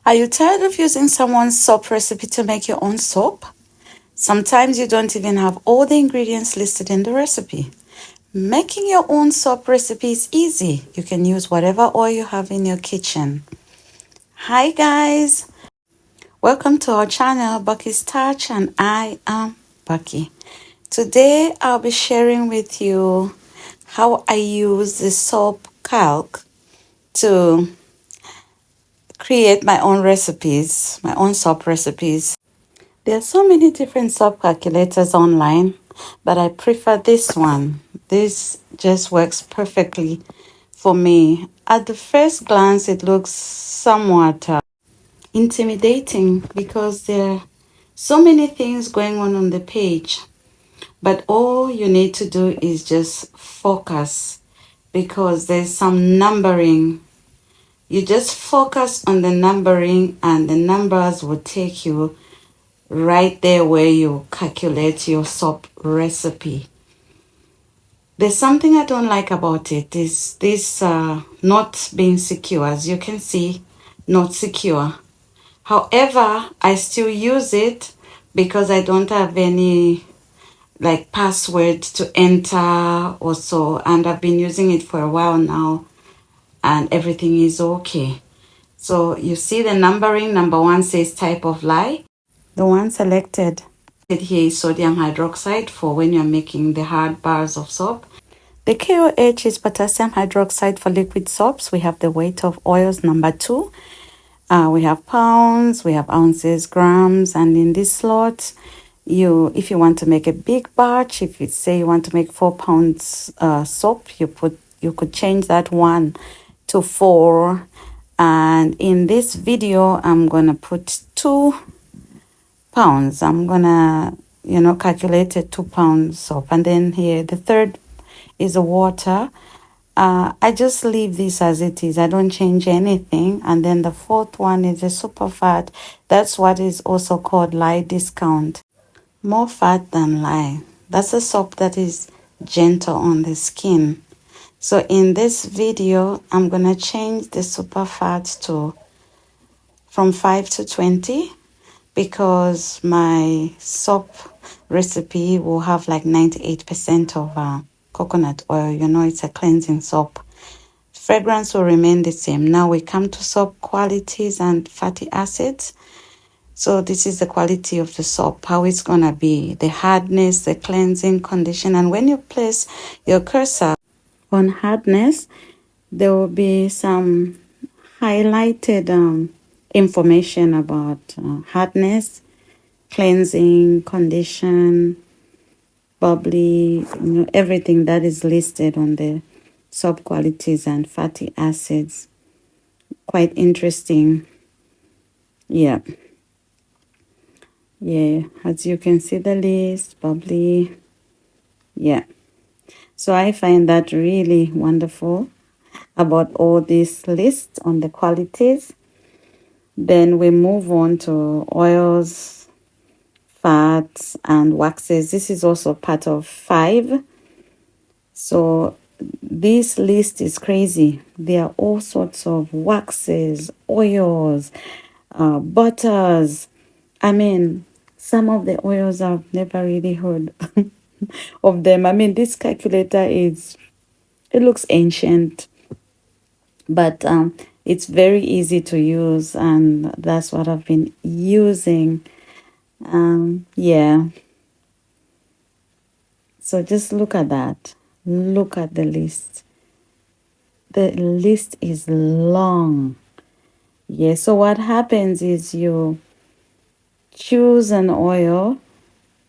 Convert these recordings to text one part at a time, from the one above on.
Are you tired of using someone's soap recipe to make your own soap? Sometimes you don't even have all the ingredients listed in the recipe. Making your own soap recipe is easy. You can use whatever oil you have in your kitchen. Hi guys, welcome to our channel Bucky's Touch, and I am Bucky. Today I'll be sharing with you how I use the SoapCalc to create my own recipes, my own soap recipes. There are so many different soap calculators online, but I prefer this one. This just works perfectly for me. At the first glance, it looks somewhat intimidating because there are so many things going on the page. But all you need to do is just focus because there's some numbering. You just focus on the numbering and the numbers will take you right there where you calculate your soap recipe. There's something I don't like about it. Is this not being secure? As you can see, not secure. However, I still use it because I don't have any like password to enter or so, and I've been using it for a while now and everything is okay. So you see the numbering. Number 1 says type of lye. The one selected here is sodium hydroxide for when you're making the hard bars of soap. The KOH is potassium hydroxide for liquid soaps. We have the weight of oils, number 2. We have pounds, we have ounces, grams, and in this slot, if you want to make a big batch, if you say you want to make 4 pounds soap, you could change that 1 to 4. And in this video, I'm gonna put 2 pounds. I'm gonna calculate it 2 pounds soap, and then here the third is the water. I just leave this as it is. I don't change anything. And then the fourth one is a super fat. That's what is also called lye discount. More fat than lye. That's a soap that is gentle on the skin. So in this video, I'm gonna change the super fat to from 5 to 20 because my soap recipe will have like 98% of coconut oil. It's a cleansing soap. Fragrance will remain the same. Now we come to soap qualities and fatty acids. So this is the quality of the soap, how it's gonna be, the hardness, the cleansing condition. And when you place your cursor on hardness, there will be some highlighted information about hardness, cleansing, condition, bubbly, everything that is listed on the soap qualities and fatty acids. Quite interesting. Yeah, as you can see the list, bubbly. Yeah, so I find that really wonderful about all these lists on the qualities. Then we move on to oils, fats, and waxes. This is also part of 5. So this list is crazy. There are all sorts of waxes, oils, butters. I mean, some of the oils I've never really heard of them. I mean, this calculator it looks ancient, but it's very easy to use, and that's what I've been using. Yeah. So just look at that. Look at the list. The list is long. Yeah, so what happens is you choose an oil.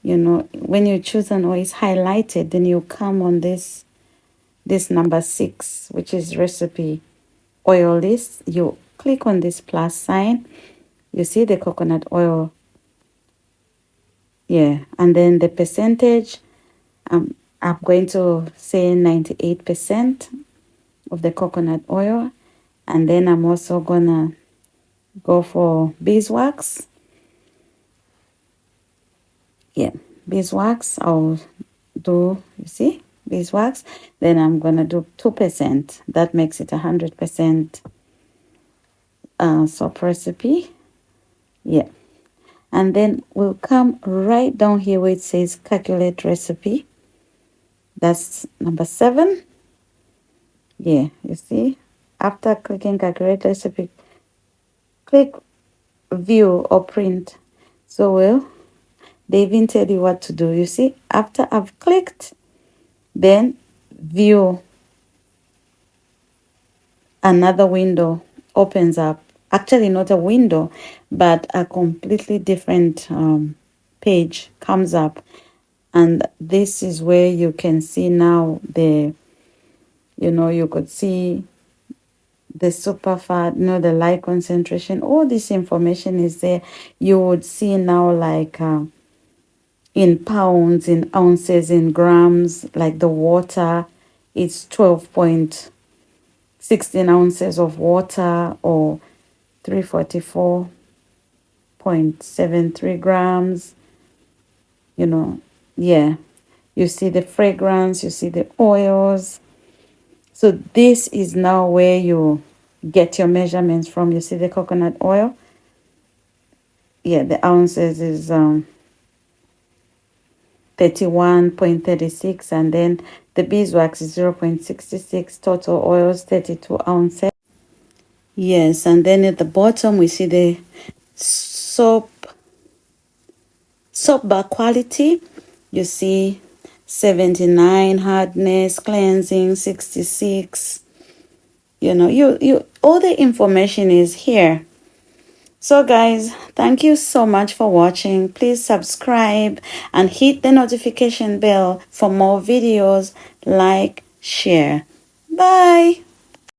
When you choose an oil, it's highlighted. Then you come on this number 6, which is recipe oil list. You click on this plus sign. You see the coconut oil. Yeah, and then the percentage. I'm going to say 98% of the coconut oil. And then I'm also gonna go for beeswax. Yeah, beeswax. I'll do, you see, beeswax. Then I'm gonna do 2%. That makes it 100% soap recipe. Yeah. And then we'll come right down here where it says calculate recipe. That's number 7. Yeah, you see, after clicking calculate recipe, click view or print. So they even tell you what to do. You see, after I've clicked, then view, another window opens up. Actually, not a window, but a completely different page comes up. And this is where you can see now you could see the superfat, the light concentration. All this information is there. You would see now like in pounds, in ounces, in grams, like the water, it's 12.16 ounces of water, or 344.73 grams. Yeah, you see the fragrance, you see the oils. So this is now where you get your measurements from. You see the coconut oil. Yeah, the ounces is 31.36, and then the beeswax is 0.66. Total oils 32 ounces. Yes, and then at the bottom we see the soap bar quality. You see 79 hardness, cleansing 66. You all the information is here. So guys, thank you so much for watching. Please subscribe and hit the notification bell for more videos. Like, share. Bye.